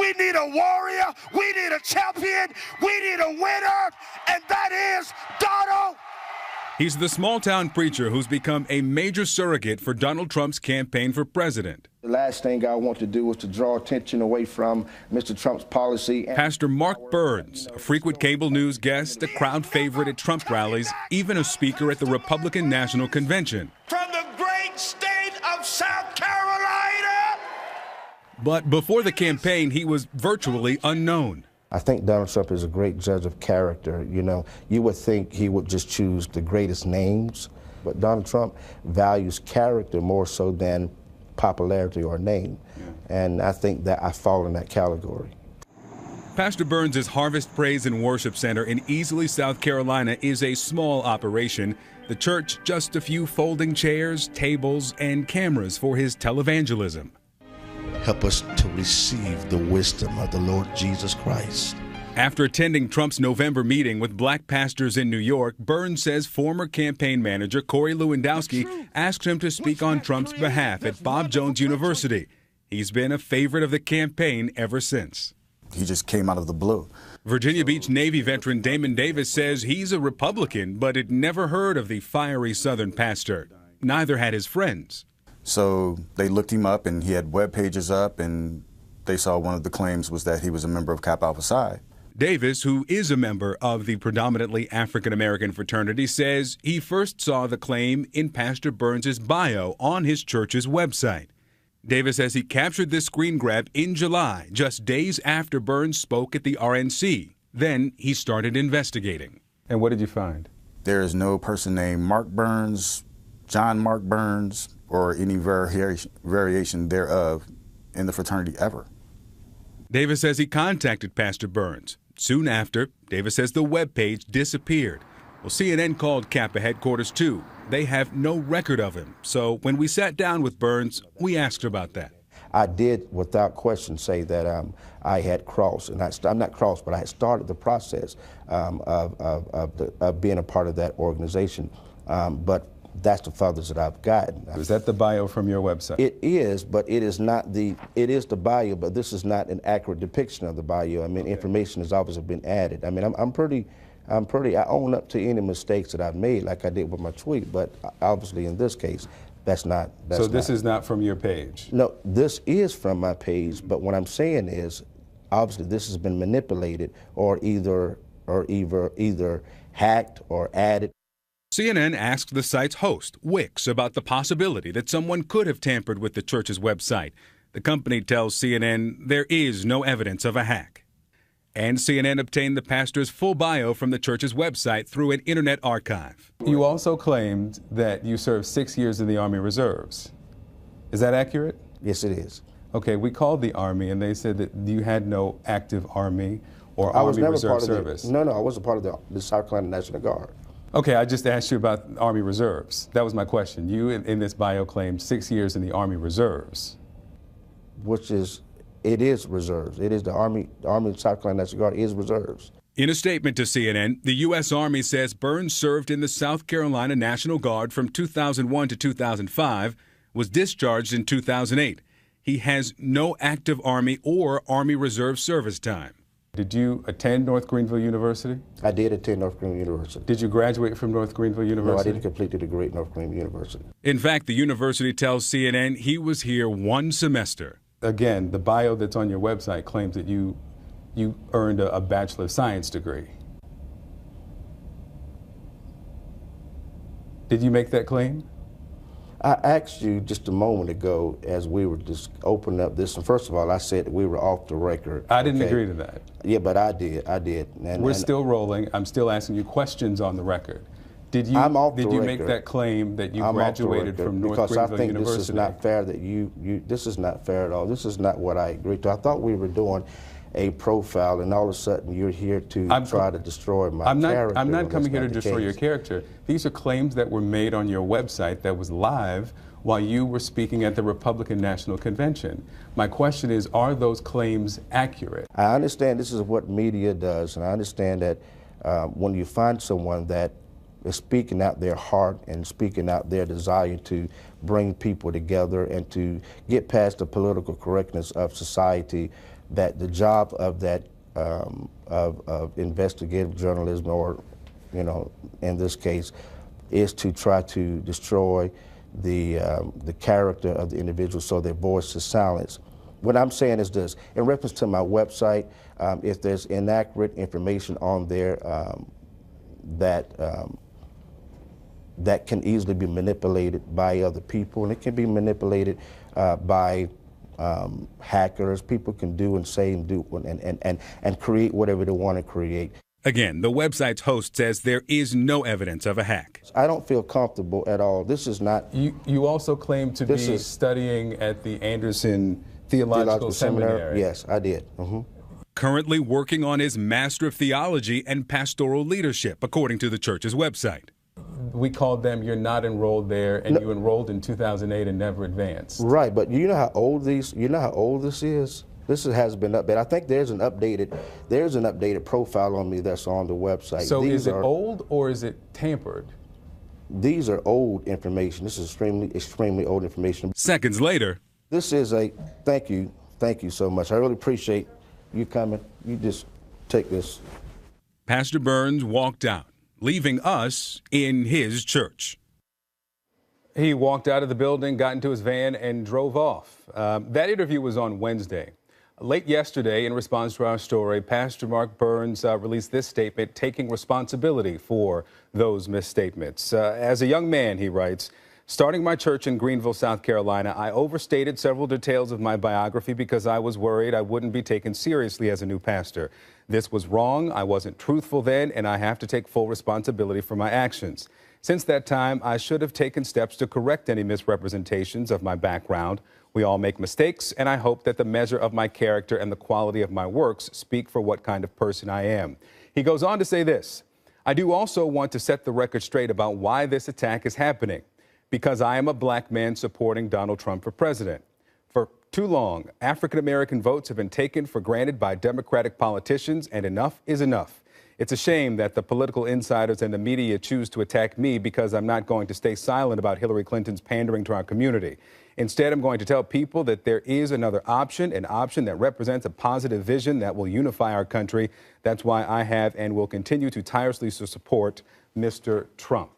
We need a warrior. We need a champion. We need a winner, and that is Donald. He's the small-town preacher who's become a major surrogate for Donald Trump's campaign for president. The last thing I want to do was to draw attention away from Mr. Trump's policy. Pastor Mark Burns, a frequent cable news guest, a crowd favorite at Trump rallies, even a speaker at the Republican National Convention. From the great state of South Carolina. But before the campaign, he was virtually unknown. I think Donald Trump is a great judge of character. You know, you would think he would just choose the greatest names, but Donald Trump values character more so than popularity or name. And I think that I fall in that category. Pastor Burns' Harvest Praise and Worship Center in Easley, South Carolina is a small operation. The church, just a few folding chairs, tables, and cameras for his televangelism. Help us to receive the wisdom of the Lord Jesus Christ. After attending Trump's November meeting with black pastors in New York, Burns says former campaign manager Corey Lewandowski asked him to speak on Trump's behalf at Bob Jones University. He's been a favorite of the campaign ever since. He just came out of the blue. Virginia Beach Navy veteran Damon Davis says he's a Republican, but had never heard of the fiery Southern pastor. Neither had his friends. So they looked him up, and he had web pages up, and they saw one of the claims was that he was a member of Kappa Alpha Psi. Davis, who is a member of the predominantly African-American fraternity, says he first saw the claim in Pastor Burns' bio on his church's website. Davis says he captured this screen grab in July, just days after Burns spoke at the RNC. Then he started investigating. And what did you find? There is no person named Mark Burns, John Mark Burns, or any variation thereof in the fraternity ever. Davis says he contacted Pastor Burns. Soon after, Davis says the webpage disappeared. Well, CNN called Kappa headquarters too. They have no record of him. So when we sat down with Burns, we asked about that. I did, without question, say that I had crossed, and I'm not crossed, but I had started the process of being a part of that organization. But that's the furthest that I've gotten. Is that the bio from your website? It is, but it is not the, it is the bio, but this is not an accurate depiction of the bio. I mean, information has obviously been added. I mean, I own up to any mistakes that I've made, like I did with my tweet, but obviously in this case, that's not. So this is not from your page? No, this is from my page, but what I'm saying is, obviously this has been manipulated or either hacked or added. CNN asked the site's host, Wix, about the possibility that someone could have tampered with the church's website. The company tells CNN there is no evidence of a hack. And CNN obtained the pastor's full bio from the church's website through an internet archive. You also claimed that you served 6 years in the Army Reserves. Is that accurate? Yes, it is. Okay, we called the Army and they said that you had no active Army or Army Reserve service. No, I wasn't part of the South Carolina National Guard. Okay, I just asked you about Army Reserves. That was my question. You, in this bio, claimed 6 years in the Army Reserves. Which is, it is reserves. It is the Army of South Carolina National Guard is reserves. In a statement to CNN, the U.S. Army says Burns served in the South Carolina National Guard from 2001 to 2005, was discharged in 2008. He has no active Army or Army Reserve service time. Did you attend North Greenville University? I did attend North Greenville University. Did you graduate from North Greenville University? No, I didn't complete the degree at North Greenville University. In fact, the university tells CNN he was here one semester. Again, the bio that's on your website claims that you earned a Bachelor of Science degree. Did you make that claim? I asked you just a moment ago as we were just opening up this, and first of all, I said that we were off the record. I didn't agree to that. Yeah, but I did. We're still rolling. I'm still asking you questions on the record. Did you make that claim that you graduated from North Greenville University? Because I think this is not fair that this is not fair at all. This is not what I agreed to. I thought we were doing a profile, and all of a sudden you're here to try to destroy my character. I'm not coming here to destroy your character. These are claims that were made on your website that was live while you were speaking at the Republican National Convention. My question is, are those claims accurate? I understand this is what media does, and I understand that when you find someone that is speaking out their heart and speaking out their desire to bring people together and to get past the political correctness of society, that the job of that of investigative journalism, or in this case, is to try to destroy the character of the individual so their voice is silenced. What I'm saying is this: in reference to my website, if there's inaccurate information on there that can easily be manipulated by other people, and it can be manipulated by hackers. People can do and say and do and create whatever they want to create. Again, the website's host says there is no evidence of a hack. I don't feel comfortable at all. This is not... You also claim to be studying at the Anderson Theological Seminary. Yes, I did. Currently working on his Master of Theology and Pastoral Leadership, according to the church's website. We called them, you're not enrolled there, and you enrolled in 2008 and never advanced. Right, but you know how old this is? This has been updated. I think there's an updated profile on me that's on the website. So is it old or is it tampered? These are old information. This is extremely old information. Seconds later. This is thank you so much. I really appreciate you coming. You just take this. Pastor Burns walked out, leaving us in his church. He walked out of the building, got into his van, and drove off. That interview was on Wednesday. Late yesterday, in response to our story, Pastor Mark Burns released this statement taking responsibility for those misstatements. As a young man, he writes, starting my church in Greenville, South Carolina, I overstated several details of my biography because I was worried I wouldn't be taken seriously as a new pastor. This was wrong. I wasn't truthful then, and I have to take full responsibility for my actions. Since that time, I should have taken steps to correct any misrepresentations of my background. We all make mistakes, and I hope that the measure of my character and the quality of my works speak for what kind of person I am. He goes on to say this: I do also want to set the record straight about why this attack is happening. Because I am a black man supporting Donald Trump for president. For too long, African-American votes have been taken for granted by Democratic politicians, and enough is enough. It's a shame that the political insiders and the media choose to attack me because I'm not going to stay silent about Hillary Clinton's pandering to our community. Instead, I'm going to tell people that there is another option, an option that represents a positive vision that will unify our country. That's why I have and will continue to tirelessly support Mr. Trump.